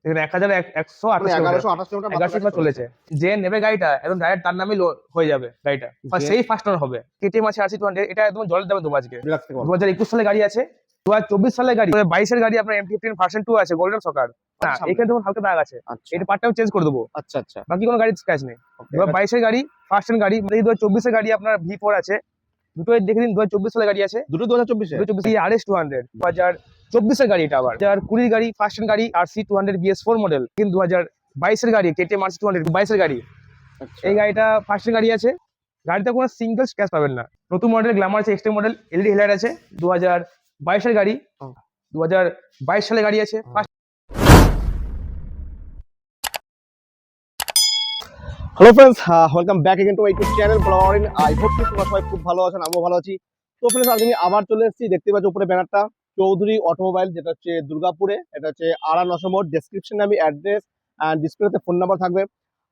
দেখুন 1128 কিলোমিটার চলেছে। যে নেবে গাড়িটা একদম ডাইরেক্ট তার নামে হয়ে যাবে গাড়িটা, সেই ফার্স্ট ওনার হবে। কেটিএম আছে RC 200, এটা একদম জলের দামে দেবো আজকে। 2021 সালে গাড়ি আছে, 2024 সালের গাড়ি, 22 গাড়ি আপনার M15 ভার্সন 2 আছে, গোল্ডেন সকার। না, এখানে দেখুন হালকা দাগ আছে, এটা পার্টটাও চেঞ্জ করে দেবো। আচ্ছা, বাকি কোনো গাড়ির স্ক্র্যাচ নেই। 2022 গাড়ি, ফার্স্ট গাড়ি। 2024 গাড়ি আপনার V4 আছে, দুটোই দেখে দিন। 2024 সালের গাড়ি আছে, দুটো 2024 RS 200। 2024 গাড়ি, এটা আবার 2020 গাড়ি, ফার্স্ট গাড়ি RC 200 BS4 মডেল। কিন্তু 2022 গাড়ি KTM RC 200 22 গাড়ি। এই গাড়িটা ফার্স্ট গাড়ি আছে, গাড়িতে কোনো সিঙ্গেল স্ক্র্যাচ পাবেন না। নতুন মডেল গ্ল্যামার আছে, এক্সট্রিম মডেল, LED হেডলাইট আছে। 2022 গাড়ি, 2022 সালে গাড়ি আছে। Hello friends, welcome back again to my YouTube channel blogging. I hope তোমরা সবাই খুব ভালো আছেন, আমিও ভালো আছি। তো ফ্রেন্ডস, আজকে আমি আবার চলে এসেছি। দেখতে পাচ্ছ উপরে ব্যানারটা, চৌধুরী অটোমোবাইল, যেটা হচ্ছে দুর্গাপুরে। এটা হচ্ছে আড়া 900 মোড়। ডেসক্রিপশনে আমি অ্যাড্রেস অ্যান্ড ডিসপ্লেতে ফোন নাম্বার থাকবে।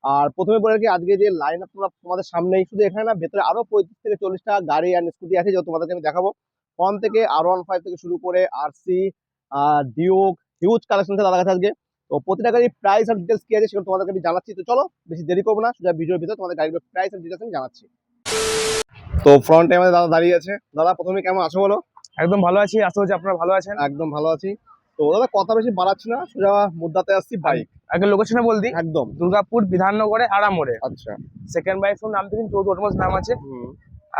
আর প্রথমে বলে কি, আজকে যে লাইন আপ তোমাদের সামনেই, শুধু এখানে না, ভেতরে আরো 35 থেকে 40টা গাড়ি অ্যান্ড স্কুটি আছে, যেটা তোমাদেরকে আমি দেখাবো। ফোন থেকে R15 থেকে শুরু করে RC, ডিউক, হিউজ কালেকশন আছে তাদের কাছে আজকে। তো প্রতিটা গাড়ির প্রাইস আর ডিটেলস কি আছে সেগুলো তোমাদেরকে আমি জানাচ্ছি। তো চলো বেশি দেরি করবো না, সোজা ভিডিওর ভিতরে তোমাদের গাড়ির প্রাইস আর ডিটেলস আমি জানাচ্ছি। তো ফ্রন্টে আমাদের দাদা দাঁড়িয়ে আছে। দাদা, প্রথমে কেমন আছো বলো? একদম ভালো আছি, আশা করছি আপনারা ভালো আছেন। একদম ভালো আছি। তো দাদা, কথা বেশি বাড়াচ্ছি না, সোজা মুদ্রাতে আসছি। বাইক আগে লোকেশনে বল দিই। একদম দুর্গাপুর বিধাননগরে আড়া মোড়ে। আচ্ছা, সেকেন্ড বাইক নাম দিন, চৌধুরী অটোমোবাইলস নাম আছে।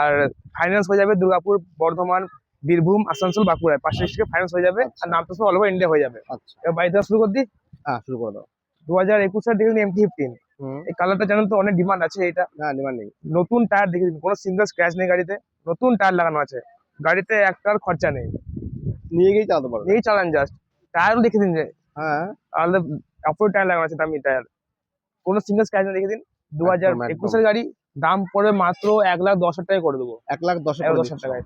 আর ফাইন্যান্স হয়ে যাবে দুর্গাপুর, বর্ধমান, বীরভূম, আসানসোল, বাঁকুড়ায় 5 ডিস্ট্রিক্টে ফাইন্যান্স হয়ে যাবে। আর নাম তো সব অল ওভার ইন্ডিয়া হয়ে যাবে। আচ্ছা, এবার বাইক দেওয়া শুরু করে দিই। হ্যাঁ শুরু করে দাও। 2021 সালে দেখুন MT15, এই কালারটা জানেন তো, অনেক ডিমান্ড আছে। এটা না, ডিমান্ড নেই। নতুন টায়ার দেখে দিন, কোনো সিঙ্গেল স্ক্র্যাচ নেই গাড়িতে, নতুন টায়ার লাগানো আছে গাড়িতে, একটার খরচা নেই, নিয়ে গিয়ে চালাতে পারো, এই চালান জাস্ট। টায়ারও দেখে দিন যে হ্যাঁ আলাদা অফরোড টায়ার লাগানো আছে, দামি টায়ার, কোনো সিঙ্গেল স্ক্র্যাচ নেই দেখে দিন। 2021 এর গাড়ি, দাম পড়বে মাত্র 1,10,000 টাকায় করে দেবো। 1,10,000 টাকায়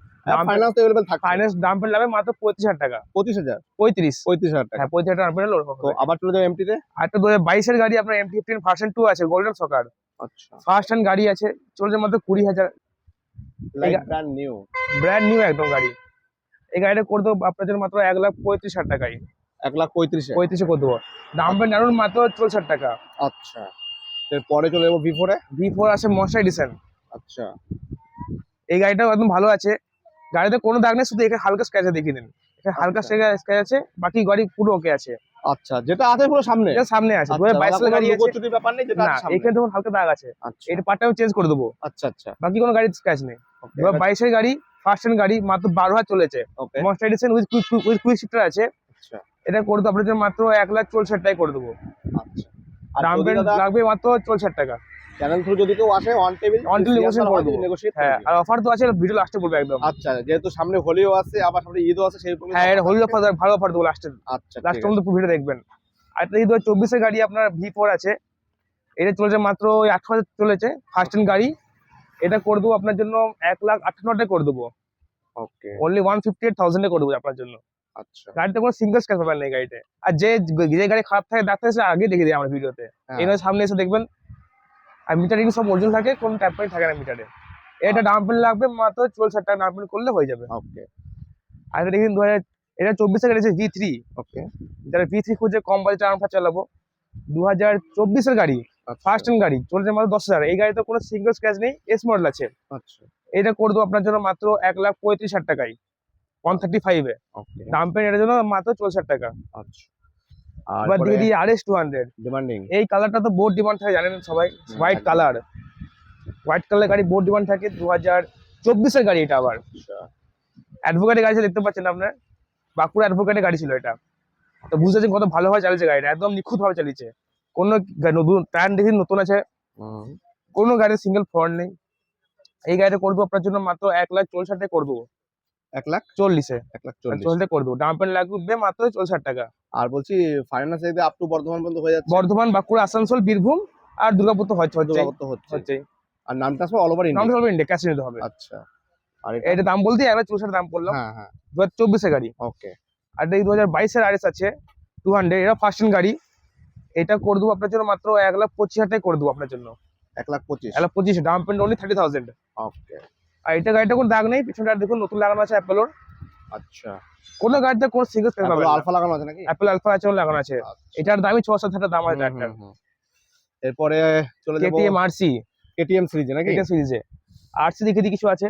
ফাইনান্স अवेलेबल থাকে। ফাইন্যান্স দাম পেলে যাবে মাত্র 25,000 টাকা। 25,000 35,000 টাকা। হ্যাঁ, 35,000 টাকা পেলে লোড তো হবে। আবার চলে যাও এমটি তে। আর একটা 2022 এর গাড়ি আপনার M15 ভার্সন 2 আছে, গোল্ডেন সকার। আচ্ছা, ফার্স্ট হ্যান্ড গাড়ি আছে, চলছে মাত্র 20,000। লাইক ব্র্যান্ড নিউ একদম গাড়ি। এই গাড়িটা করে দেবো আপনার জন্য মাত্র 1,35,000 টাকায়। 1,35,000 35 করে দেবো। দাম পেয়ে নাড়ুন মাত্র 40,000 টাকা। আচ্ছা, এরপরে চলে যাবো V4 এ। V4 আছে মনস্টার এডিশন। আচ্ছা, এই গাড়িটাও একদম ভালো আছে, গাড়িতে কোনো দাগ নেই, শুধু এখানে হালকা স্ক্র্যাচ দেখিয়ে দিন। এখানে হালকা স্ক্র্যাচ আছে, বাকি গাড়ি পুরো ওকে আছে। আচ্ছা, যেটা আছে পুরো সামনে, এটা সামনে আছে। 2022 সালের গাড়ি আছে, লুকোচুরির ব্যাপার নেই, যেটা না আছে সামনে। এখানে দেখুন হালকা দাগ আছে, আচ্ছা, এটা পার্টটাও চেঞ্জ করে দেবো। আচ্ছা আচ্ছা, বাকি কোনো গাড়ির স্ক্র্যাচ নেই। 2022 এর গাড়ি, ফার্স্ট হ্যান্ড গাড়ি, মাত্র 12,000 চলেছে। Okay, monster edition with quick shifter আছে। আচ্ছা এটা করে দেবো আপনার জন্য মাত্র 1,40,000 টাকায় করে দেবো। আচ্ছা। আর দাম যদি দাদা লাগবে মাত্র 40,000 টাকা। চ্যানেল থ্রু যদি কেউ আসে, অন টেবিল নেগোশিয়েট করে দেবো। নেগোশিয়েট হ্যাঁ, আর অফার তো আছে, ভিডিও লাস্টে বলবো একদম। আচ্ছা, যেহেতু সামনে হোলিও আছে, আবার সামনে ঈদও আছে, সেই হ্যাঁ, এটা হোলি অফার, ভালো অফার দেবো লাস্টে। আচ্ছা, লাস্টে মধ্যে ভিডিও দেখবেন। আর এটা 2024 এর গাড়ি আপনার V4 আছে, এটা চলেছে মাত্র 8,000 চলেছে, ফার্স্ট হ্যান্ড গাড়ি। এটা করে দেবো আপনার জন্য 1,58,000 টাকা করে দেবো। ওকে, অনলি 158,000 করে দেবো আপনার জন্য। আচ্ছা, গাড়িতে কোনো সিঙ্গেল স্ক্র্যাচ পাবেন না এই গাড়িতে। আর যে গাড়ি খারাপ থাকে ডাক্তার এসে আগে দেখে দিই আমার ভিডিওতে, এই সামনে এসে দেখবেন। আর মিটার রিডিং সব অরিজিনাল থাকে, কোনো ট্যাপ পয়েন্ট থাকে না মিটারে। এটা ডাউন পেমেন্ট লাগবে মাত্র 40,000 টাকা, ডাউন পেমেন্ট করলে হয়ে যাবে। ওকে। আর এটা দেখুন 2024 এর গাড়ি আছে V3। ওকে, যারা V3 খুঁজে কম বাজেটে আরামফার চালাবো, 2024 এর গাড়ি, ফার্স্ট হ্যান্ড গাড়ি, চলছে মাত্র 10,000। এই গাড়িতে কোনো সিঙ্গেল স্ক্র্যাচ নেই, এস মডেল আছে। আচ্ছা, এটা করে দেবো আপনার জন্য মাত্র 1,35,000 টাকায়, 135 এ। ওকে, ডাউন পেমেন্ট এর জন্য মাত্র 40,000 টাকা। আচ্ছা। আর এবার দিয়ে দিই RS 200। ডিমান্ডিং, এই কালারটা তো বহুত ডিমান্ড থাকে, জানেন সবাই। হোয়াইট কালার, হোয়াইট কালার গাড়ি বহুত ডিমান্ড থাকে। 2024 এর গাড়ি এটা আবার। আচ্ছা, অ্যাডভোকেটের গাড়ি দেখতে পাচ্ছেন আপনার, বাঁকুড়া অ্যাডভোকেটের গাড়ি ছিল এটা। তো বুঝতে পারছেন কত ভালোভাবে চালিয়েছে গাড়িটা, একদম নিখুঁত ভাবে চালিয়েছে। কোনো নতুন টায়ার দেখি নতুন আছে, কোনো গাড়ির সিঙ্গেল ফল্ট নেই। এই গাড়িটা করে দেবো আপনার জন্য মাত্র 1,40,000 টাকা করে দেবো। 1,40,000 1,40,000 করে দেবো। ডাউন পেমেন্ট লাগবে মাত্র 40,000 টাকা। আর বলছি, ফাইন্যান্স এতে আপ টু বর্ধমান পর্যন্ত হয়ে যাচ্ছে। বর্ধমান, বাঁকুড়া, আসানসোল, বীরভূম আর দুর্গাপুর তো হচ্ছে। আর নামটা সব অল ওভার ইন্ডিয়া ক্যাশ নিতে হবে। আচ্ছা, আর এটা দাম বলতে 1,40,000 দাম বললাম। হ্যাঁ হ্যাঁ, 2024 এর গাড়ি। ওকে। আর এই 2022 এর RS আছে 200, এটা ফার্স্ট হ্যান্ড গাড়ি। এটা করে দেবো আপনার জন্য মাত্র 1,25,000 টাকা করে দেবো আপনার জন্য। 1,25,000 ডাউন পেমেন্ট অনলি 30,000। ওকে। আর এটা গাড়িটা কোনো দাগ নেই, পিছনটা দেখুন নতুন লাগানো আছে অ্যাপেলোর। আচ্ছা, কোনো গাড়িতে কোনো সিঙ্গেল স্ক্র্যাচ পাবেন না। আলফা লাগানো আছে নাকি? অ্যাপল আলফা আছে লাগানো আছে। আচ্ছা। এটার দামই 6-7 হাজার দাম আছে হুম, একটা। হুম, হুম। এরপরে চলে যাবো কেটিএম আরসি, কেটিএম সিরিজে নাকি? কেটিএম সিরিজে আরসি দেখে দিই কিছু আছে।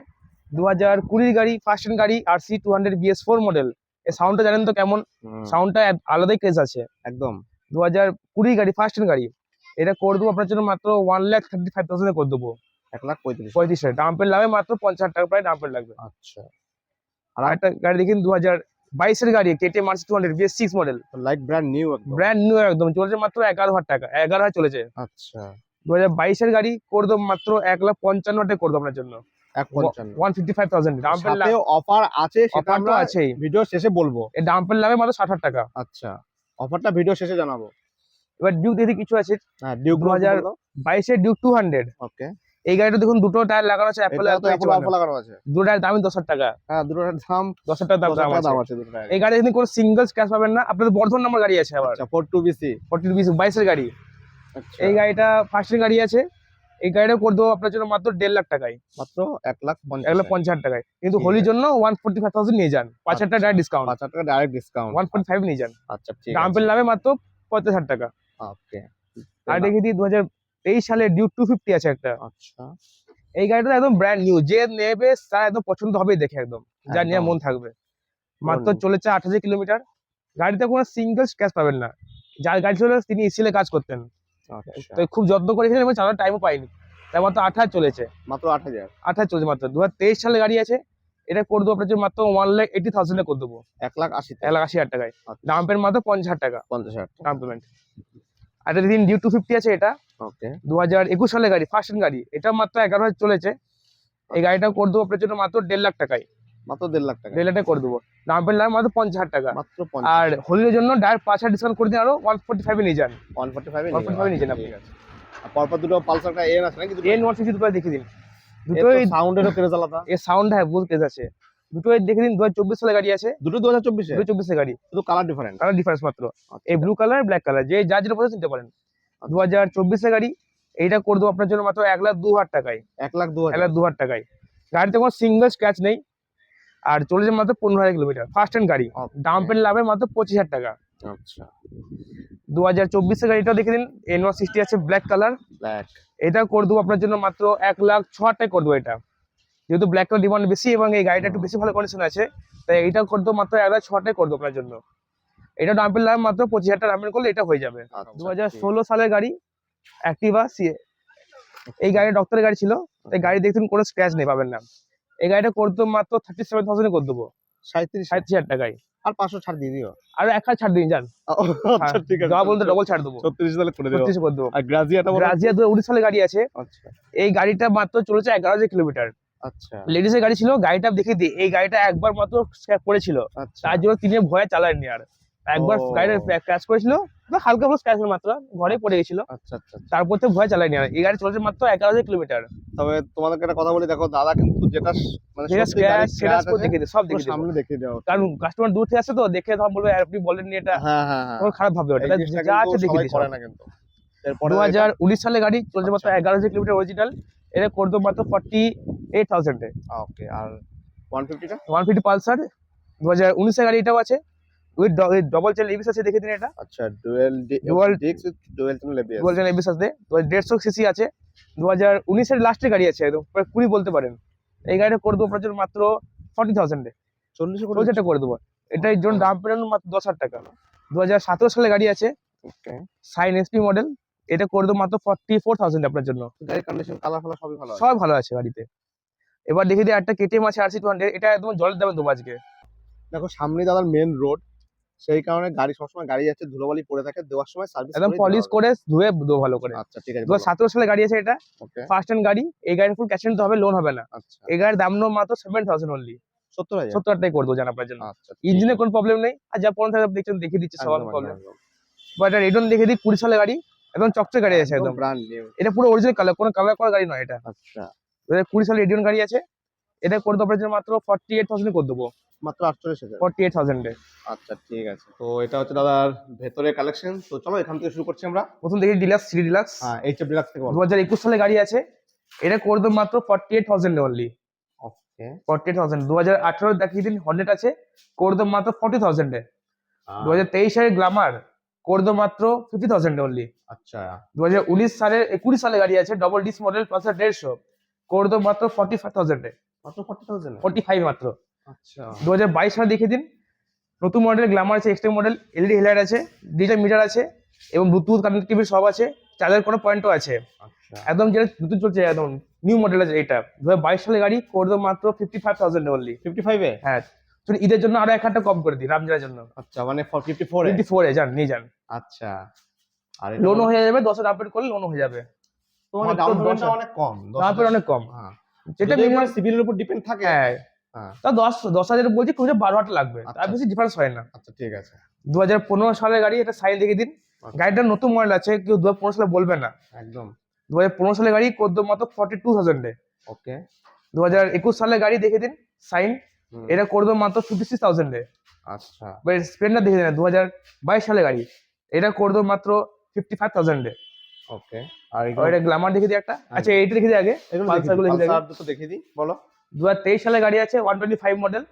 2020 গাড়ি, ফার্স্ট হ্যান্ড গাড়ি, আরসি 200 BS4 মডেল। এই সাউন্ডটা জানেন তো কেমন? হুম, সাউন্ডটা আলাদাই ক্রেজ আছে। একদম 2020 গাড়ি, ফার্স্ট হ্যান্ড গাড়ি। এটা করে দেবো আপনার জন্য মাত্র 1,35,000 এ করে দেবো। 1,35,000। 35,000 ডাম্পের লাগবে মাত্র 50,000 টাকা প্রায় ডাম্পের লাগবে। আচ্ছা, আর একটা গাড়ি দেখেন 2022 এর গাড়ি, KTM RC 200 BS6 model. Like brand new একদম। ব্র্যান্ড নিউ একদম, চলেছে মাত্র 11,000 টাকা, 11,000 চলেছে। আচ্ছা, 2022 এর গাড়ি করে দেবো মাত্র 1,55,000 টাকা করে দেবো আপনার জন্য। 1,55,000 155,000 ডাম্পের সাথে অফার আছে, সেটা অফার তো আমরা আছেই। ভিডিও শেষে বলবো। এই ডাম্পের লাগবে মাত্র 60,000 টাকা। আচ্ছা, অফারটা ভিডিও শেষে জানাবো। এবার ডিউক দেখি কিছু আছে। হ্যাঁ, ডিউক 2022 এর ডিউক 200। ওকে, এই গাড়িটা দেখুন দুটো টায়ার লাগানো আছে এটা তো অ্যাপল আলফা লাগানো আছে। দুটো টায়ার দামই 10,000 টাকা। হ্যাঁ, দুটোর দাম 10,000 টাকা 10,000 টাকা দাম দাম আছে। আছে দুটো টায়ার। এই গাড়ি কিন্তু কোনো সিঙ্গেল স্ক্র্যাচ পাবেন না। আপনাদের বর্ধমান নাম্বার গাড়ি আছে আবার। আচ্ছা, 42BC। 22 এর গাড়ি। আচ্ছা, এই গাড়িটা ফার্স্ট হ্যান্ড গাড়ি আছে। এই গাড়িটা করে দেবো আপনার জন্য মাত্র 1.5 লাখ টাকায়, মাত্র 1,50,000। 1,50,000 টাকায়। কিন্তু ঠিক হোলির আছে। জন্য 145,000 নিয়ে যান, 5,000 টাকা ডাইরেক্ট ডিসকাউন্ট। 5,000 টাকা ডাইরেক্ট ডিসকাউন্ট। 1.5 নিয়ে যান, আচ্ছা, ঠিক দাম আছে। পেলে নামে মাত্র 50,000 টাকা। ওকে, আর দেখে দিই 2023 সালে ডিউক 250 আছে একটা। আচ্ছা, এই গাড়িটা একদম ব্র্যান্ড নিউ, যে নেবে তার একদম পছন্দ হবেই দেখে, একদম যা নিয়ে একদম। মন থাকবে। মাত্র বলুন। চলেছে 8,000 কিলোমিটার। গাড়িতে কোনো সিঙ্গেল স্ক্র্যাচ পাবেন না। যার গাড়ি ছিল তিনি ইসিএলে কাজ করতেন, আচ্ছা, তো খুব যত্ন করেছিলেন এবং চালানোর টাইমও পাইনি, তাই মাত্র 8,000 চলেছে। মাত্র 8,000। 8,000 চলেছে মাত্র। 2023 সালে গাড়ি আছে। এটা করে দেবো আপনার জন্য মাত্র 1,80,000 এ করে দেবো, 1,80,000 1,80,000 টাকায়। দাম পেন মাত্র 50,000 টাকা 50,000 ডাউন পেমেন্ট। আর একটা দিন ডিউ 250 আছে, এটা ওকে, 2021 সালে গাড়ি, ফার্স্ট হ্যান্ড গাড়ি। এটা মাত্র 11,000 চলেছে। এই গাড়িটা করে দেবো আপনার জন্য মাত্র 1.5 লাখ টাকায়, মাত্র 1.5 লাখ টাকা। 1.5 লাখ টাকা করে দেবো। দাম পেন লাগবে মাত্র 50,000 টাকা। মাত্র আর 50। হোলির জন্য ডাইরেক্ট 5,000 ডিসকাউন্ট করে দিন, আরো 145 এ নিয়ে যান। 145 এ 145 নিয়ে যান আপনি। ঠিক আছে। আর পরপর দুটো পালসার কা এন আছে নাকি? দুটো N150 দুটো দেখিয়ে দিন। দুটোই দুটোই সাউন্ডেরও ক্রেজ আলাদা। এর সাউন্ড হ্যাঁ বহুত কেজ আছে। দুটোই দেখে দিন। 2024 সালে গাড়ি আছে, দুটো 2024 এ 2024 এর গাড়ি। শুধু কালার ডিফারেন্ট। কালার ডিফারেন্স মাত্র, এই ব্লু কালার ব্ল্যাক কালার, যে যার যেটা পছন্দ নিতে পারেন। 2024 এর গাড়ি। এইটা করে দেবো আপনার জন্য মাত্র 1,02,000 টাকায়, 1,02,000। 1,02,000 টাকায়। গাড়িতে কোনো সিঙ্গেল স্ক্র্যাচ নেই। আর চলেছে মাত্র 15,000 কিলোমিটার, ফার্স্ট হ্যান্ড গাড়ি। দাম পেন লাগবে মাত্র 25,000 টাকা। আচ্ছা, 2024 এর গাড়িটাও দেখে দিন। N160 আছে ব্ল্যাক কালার। ব্ল্যাক। এটা করে দেবো আপনার জন্য মাত্র 1,06,000 টাকা করে দেবো। এটা যেহেতু ব্ল্যাক কালার ডিমান্ড বেশি এবং এই গাড়িটা একটু বেশি ভালো কন্ডিশন আছে, তাই এইটা করে দেবো মাত্র 1,06,000 টাকা করে দেবো আপনার জন্য। এটা ডাউন পেমেন্ট লাগবে মাত্র 25,000 টাকা ডাউন পেমেন্ট করলে এটা হয়ে যাবে। আচ্ছা, 2016 সালের গাড়ি, অ্যাক্টিভা সিএ। এই গাড়ি ডক্টরের গাড়ি ছিল, এই গাড়ি দেখুন কোনো স্ক্র্যাচ নেই, পাবেন না। এই গাড়িটা করে দেবো মাত্র 37,000 এ করে দেবো, 37,000 টাকায়। আর 500 ছাড় দিয়ে দিও। আর 1,000 ছাড় দিন যান। আচ্ছা, ঠিক আছে। যা বলতে ডবল ছাড় দেবো, 36 তাহলে করে দিও। 36 করে দেবো। আর গ্রাজিয়াটা বলো। রাজিয়া 2019 সালের গাড়ি আছে। আচ্ছা, এই গাড়িটা মাত্র চলেছে 11,000 কিলোমিটার। আচ্ছা, লেডিসের গাড়ি ছিল। গাড়িটা দেখে দিই, এই গাড়িটা একবার মাত্র স্ক্র্যাচ পড়েছিল, আচ্ছা। তার জন্য তিনি ভয়ে চালাননি আর। একবার ও। গাড়িটা ক্র্যাশ করেছিল, বা হালকা ভাবে স্ক্র্যাচ মাত্র ঘরে পড়ে গেছিল, আচ্ছা, আচ্ছা, আচ্ছা। তারপর তো ভয় চালায়নি আর। এই গাড়ি চলেছে মাত্র 11,000 কিলোমিটার। তবে তোমাদেরকে একটা কথা বলি, দেখো দাদা কিন্তু যেটা মানে যেটা সত্যি গাড়ির সেটা scratch আছে, দেখে দিই, সব পুরো দেখে দিই। সামনে দেখিয়ে দেওয়া হচ্ছে। কারণ কাস্টমার দূর থেকে আসে তো, দেখে তখন বলবে আপনি বলেননি এটা, হ্যাঁ, হ্যাঁ, হ্যাঁ। তখন খারাপ ভাববে ওটা। এই তাই জিনিসটা যা আছে কিন্তু দেখে সবাই দিই করে সব। না কিন্তু। এরপরে 2019 সালে গাড়ি চলছে মাত্র আচ্ছা। 11,000 কিলোমিটার অরিজিনাল। এটা করে দেবো মাত্র 48,000 এ। ওকে, আর 150টা 150 পালসার 2019 এর গাড়ি, এটাও আছে উইথ ডবল চ্যানেল এবিএস আছে, দেখে দিন এটা। আচ্ছা, dual Dual- disk with dual channel ABS. Dual channel ABS আছে। 150 সিসি আছে। 2019 এর লাস্টের গাড়ি আছে, একদম প্রায় 20 বলতে পারেন। এই গাড়িটা করে দেবো আপনার জন্য মাত্র 40,000 এ। 40 করে 40,000 করে দেবো। এটার জন্য দাম পেলেন মাত্র 10,000 টাকা। 2017 সালে গাড়ি আছে, ওকে। Sign SP model. এটা করে দেবো মাত্র 44,000 আপনার জন্য। গাড়ির কন্ডিশন কালার ফালার সবই ভালো আছে। সব ভালো আছে গাড়িতে। এবার দেখে দিই একটা কেটিএম আছে আরসি 200। এটা একদম জলের দামে দেবো আজকে। দেখো সামনে দাদার মেন রোড, সেই কারণে গাড়ি সবসময় গাড়ি যাচ্ছে, ধুলোবালি পড়ে থাকে, দেওয়ার সময় সার্ভিস একদম পলিশ করে ধুয়ে দেবো ভালো করে। আচ্ছা, ঠিক আছে। 2017 সালে গাড়ি আছে এটা, ওকে, ফার্স্ট হ্যান্ড গাড়ি। এই গাড়ি ফুল ক্যাশ নিতে হবে, লোন হবে না। আচ্ছা। এই গাড়ির দাম নেবো মাত্র 7,000 অনলি, 70,000। 70,000 টাকা করে দেবো জান আপনার জন্য। আচ্ছা, ইঞ্জিনে কোনো প্রবলেম নেই, আর যা পড়ে থাকে দেখছেন দেখিয়ে দিচ্ছে সব প্রবলেম। বাট রিটার্ন দেখে দিই 20 সালে গাড়ি, একদম চকচকে গাড়ি আছে একদম। Brand new. এটা পুরো অরিজিনাল কালার, কোনো কালার করা গাড়ি নয় এটা। আচ্ছা, 2020 সালে রিটার্ন গাড়ি আছে। এটা করে দেবো আপনার জন্য মাত্র 48,000 এ করে দেবো, মাত্র 48,000। 48,000 এ। আচ্ছা, ঠিক আছে। তো এটা হচ্ছে দাদার ভেতরের কালেকশন। তো চলো এখান থেকে শুরু করছি আমরা। প্রথম দেখি ডিলাক্স, সিডি ডিলাক্স। হ্যাঁ, এইচএফ ডিলাক্স থেকে বলো। 2021 সালে গাড়ি আছে। এটা করে দেবো মাত্র 48,000 এ অনলি। ওকে 48,000। 2018 দেখিয়ে দিন হর্নেট আছে, করে দেবো মাত্র 40,000 এ। 2023 সালের গ্ল্যামার করে দেবো মাত্র 50,000 অনলি। আচ্ছা 2019 সালের 20 সালে গাড়ি আছে ডবল ডিস মডেল প্লাস 150, করে দেবো মাত্র 45,000 এ। মাত্র 40,000 45 মাত্র। আচ্ছা 2022 সালে দেখিয়ে দিন নতুন মডেল গ্ল্যামার আছে, এক্সট্রিম মডেল, এলইডি হেডলাইট আছে, ডিজিটাল মিটার আছে এবং ব্লুটুথ কানেক্টিভিটি সব আছে, চার্জার কোনো পয়েন্টও আছে, আচ্ছা একদম যেটা নতুন চলছে একদম নিউ মডেল আছে এটা। 2022 সালের গাড়ি করে দেবো মাত্র 55,000 অনলি। 55 এ হ্যাঁ, চলুন ঈদের জন্য আরো 1,000 কম করে দিই রামজানের জন্য। আচ্ছা মানে 54 এ 54 এ যান, নিয়ে যান, আচ্ছা আর লোনও হয়ে যাবে, 10 আপডেট করলে লোনও হয়ে যাবে। তো মানে মাত্র ডাউন 10,000 পেমেন্টটা অনেক কম, দাম পেয়ে অনেক কম, হ্যাঁ যেটা যেটা মিনিমাম সিভিলের উপর ডিপেন্ড থাকে। হ্যাঁ হ্যাঁ তা 10,000 বলছি, খুঁজে 12,000 লাগবে, তার আচ্ছা। বেশি ডিফারেন্স হয় না। আচ্ছা ঠিক আছে 2015 সালের গাড়ি, এটা সাইন দেখে দিন, আচ্ছা, গাড়িটা নতুন মডেল আছে, কেউ 2015 সালে বলবে না। একদম 2015 সালের গাড়ি করতো মাত্র 42,000 এ। ওকে 2021 সালের গাড়ি দেখে দিন সাইন, এটা করতো মাত্র 56,000 এ। আচ্ছা স্প্লেন্ডার দেখে দিন 2022 সালের গাড়ি, এটা করতো মাত্র 55,000 এ। ওকে আর আর এটা গ্ল্যামার দেখে দিই একটা, আচ্ছা এইটা দেখে দিই আগে, পালসারগুলো দেখে দিই আগে। পালসার দুটো দেখিয়ে দিই, বলো 2023 সালের গাড়ি আছে 125 মডেল,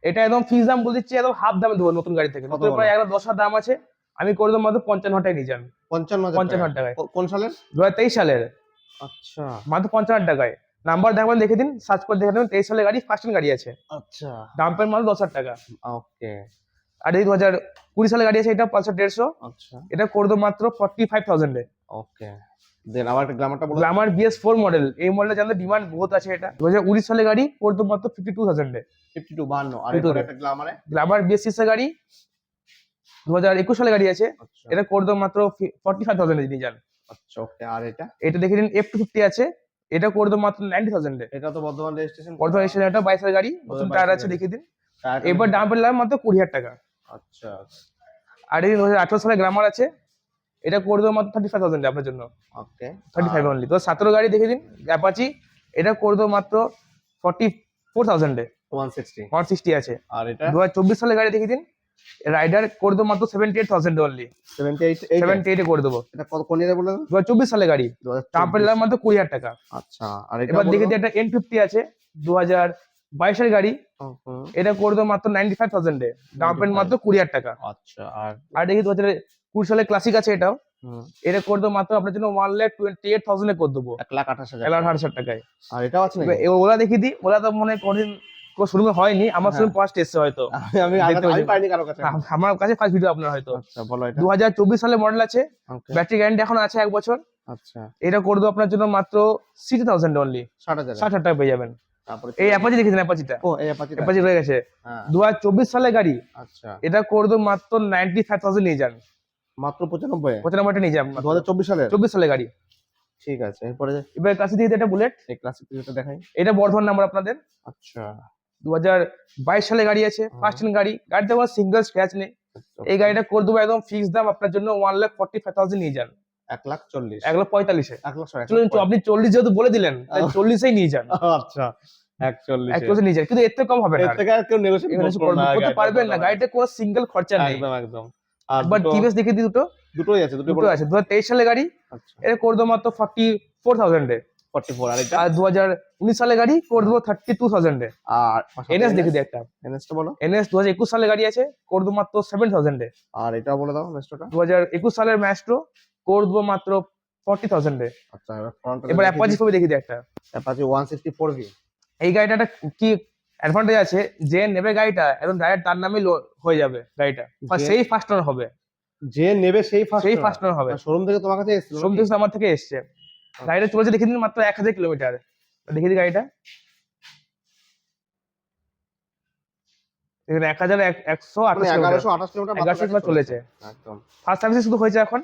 এটা একদম ফিক্স দাম বলে দিচ্ছি, একদম হাফ দামে দেবো নতুন গাড়ি থেকে। কত নতুন বলো? প্রায় 1,10,000 দাম আছে, আমি করে দেবো মাত্র 55 টাকায় নিয়ে যান। 55,000 টাকায়। কোন সালের? 2023 সালের, আচ্ছা মাত্র 55 টাকায়। নাম্বার দেখবেন দেখে দিন, সার্চ করে দেখে নেবেন, 23 সালের গাড়ি, ফার্স্ট গাড়ি আছে, আচ্ছা দাম পেন মাত্র 10,000 টাকা। ওকে আর এই 2020 সালের গাড়ি আছে, এটা পালসার 150, আচ্ছা এটা করে দেবো মাত্র 45,000 এ। ওকে দেন আবার একটা গ্ল্যামারটা বলো। গ্ল্যামার BS4 মডেল, এই মডেলটা জানতে ডিমান্ড বহুত আছে, এটা 2019 সালের গাড়ি করে দেবো মাত্র 52,000 এ। 52 52 আর 52 একটা গ্ল্যামারে গ্ল্যামার BS6 এর গাড়ি 2021 সালের গাড়ি আছে, আচ্ছা এটা করে দেবো মাত্র 45,000 এ নিয়ে যান। আচ্ছা ওকে আর এটা এটা দেখে নিন F250 আছে, এটা করে দেবো মাত্র 90,000 এ। এটা তো বর্ধমান রেজিস্ট্রেশন বর্ধমান স্টেশন, এটা 22 এর গাড়ি, নতুন টায়ার আছে, দেখে দিন। এবার দাম পেলাম মাত্র 20,000 টাকা। আচ্ছা আর এই 2018 সালের গ্ল্যামার আছে, এটা করে দেবো মাত্র 35,000 এ আপনার জন্য, ওকে 35 অনলি। তো 17 গাড়ি দেখে দিন অ্যাপাচি, এটা করে দেবো মাত্র 44,000 এ, 160 160 আছে। আর এটা 2024 সালের গাড়ি দেখে দিন, রাইডার করে দেবো মাত্র 78,000 অনলি, 78 78 এ করে দেবো। এটা কত কোন ইয়ারে বললেন? 2024 সালের গাড়ি, দাম 2024 পেলাম মাত্র 20,000 টাকা। আচ্ছা আর এটা এবার দেখে দিই একটা N50 আছে 2022 এর গাড়ি, এটা করে দেবো মাত্র 95,000 এ, দাম পেন মাত্র 20,000 টাকা। আচ্ছা আর আর দেখি 2020 সালের ক্লাসিক আছে, এটাও এটা করে দেবো মাত্র আপনার জন্য 1,28,000 এ করে দেবো, 1,28,000 1,28,000 টাকায়। আর এটাও আছে নাকি? এবার ওলা দেখিয়ে দিই, ওলা তো মনে হয় কোনদিন শোরুমে হয়নি, আমার হ্যাঁ। শোরুম ফার্স্ট এসছে হয়তো, আমি দেখতে আমি পাচ্ছি। পাইনি কারো কাছে। আমার কাছে ফার্স্ট ভিডিও আপনার হয়তো। আচ্ছা বলো এটা 2024 সালের মডেল আছে, ওকে ব্যাটারি গ্যারান্টি এখন আছে 1 বছর, আচ্ছা এটা করে দেবো আপনার জন্য মাত্র 60,000 অনলি, 60,000 60,000 টাকা পেয়ে যাবেন। তারপরে এই অ্যাপাচি দেখেছেন, অ্যাপাচিটা ও এই অ্যাপাচি অ্যাপাচি রয়ে গেছে হ্যাঁ 2024 সালের গাড়ি, আচ্ছা এটা করে দেবো মাত্র 95,000 নিয়ে যান, মাত্র 95 95টা নিয়ে যান। 2024 সালের 24 সালের গাড়ি। ঠিক আছে এরপরে এবার কাছে দিয়ে একটা বুলেট, এই ক্লাসিক যেটা দেখাই এটা বর্ধমান নাম্বার আপনাদের, আচ্ছা 2022 সালের গাড়ি আছে, ফার্স্ট গাড়ি, গাড়িতে কোনো সিঙ্গেল স্ক্র্যাচ নেই। এই গাড়িটা করে দেবো একদম ফিক্স দাম আপনার জন্য 1,45,000 নিয়ে যান, 1,40,000 1,45,000 এ। 1,40,000 চলুন আপনি 40 যেহেতু বলে দিলেন, 40-এই নিয়ে যান, আচ্ছা 1,40,000 1,40,000 নিয়ে যান, কিন্তু এর থেকে কম হবে না, এর থেকে আর কেউ নেগোশিয়েট করতে পারবেন না, গাড়িতে কোনো সিঙ্গেল খরচা নেই। একদম একদম আর একবার টিভিএস দেখে দিই, দুটোই আছে দুটো দুটো আছে। 2023 সালের গাড়ি, আচ্ছা এটা করে দেবো মাত্র 44,000 এ। 44 আর এটা আর 2019 সালের গাড়ি করে দেবো 32,000 এ। আর এনএস দেখে দিই একটা, এনএসটা বলো এনএস 2021 সালের গাড়ি আছে, করে দেবো মাত্র 7,000 এ। আর এটা বলে দাও মেস্টোটা 2021 সালের ম্যাস্ট্রো করে দেবো মাত্র 40,000 এ। আচ্ছা এবার ফ্রন্ট এবার অ্যাপাচি ছবি দেখে দিই একটা, অ্যাপাচি 164V এই গাড়িটা একটা কি অ্যাডভান্টেজ আছে, যে নেবে গাড়িটা একদম ডাইরেক্ট তার নামে হয়ে যাবে গাড়িটা, যে- সেই ফার্স্ট ওনার হবে, যে নেবে সেই ফার্স্ট সেই ফার্স্ট ওনার হবে। শোরুম থেকে তোমার কাছে এসেছিল সোম থেকে আমার থেকে এসছে, গাড়িটা চলেছে দেখে দিন মাত্র 1,000 কিলোমিটার, দেখে দিই গাড়িটা, এখানে 1,128 কিলোমিটার, 1128 কিলোমিটার 1100 কিলোমিটার চলেছে। একদম ফার্স্ট সার্ভিস শুধু হয়েছে এখন,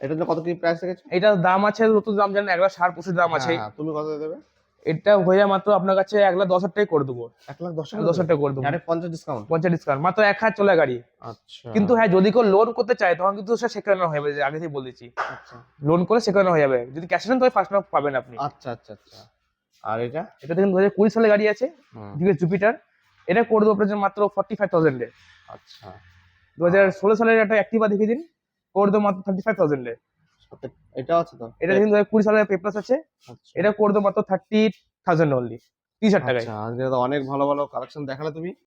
এটার জন্য কত কি প্রাইস রেখেছো? এটার দাম আছে, নতুন দাম জানেন 1,60,000 দাম আছে, হ্যাঁ, তুমি কত দেবে? এটা হয়ে যায় মাত্র আপনার কাছে 1,10,000 টাকায় করে দেবো, 1,10,000 টাকা করে দেবো, আরে 50 ডিসকাউন্ট 50 ডিসকাউন্ট, মাত্র 1,000 চলে গাড়ি। আচ্ছা কিন্তু হ্যাঁ, যদি কেউ লোন করতে চায় তখন কিন্তু সে সেখানে হয়ে যাবে, আগে থেকে বলে দিচ্ছি, আচ্ছা লোন করে সেখানে হয়ে যাবে, যদি ক্যাশ নেন তবে ফার্স্ট পাবেন আপনি। আচ্ছা আচ্ছা আচ্ছা আর এটা এটা দেখুন 2020 সালে গাড়ি আছে, ডিভিএস জুপিটার, এটা করে দেবো আপনার জন্য মাত্র 45,000 এ। আচ্ছা 2016 সালের একটা অ্যাক্টিভা দেখিয়ে দিন, করে দেবো মাত্র 35,000 এ। এটা আছে তো এটা দেখুন 2020 সালের পেপারস আছে, আচ্ছা এটা করে দেবো মাত্র 30,000 অনলি। 30,000 টাকায়। আচ্ছা, আজকে তো অনেক ভালো ভালো কালেকশন দেখালে তুমি।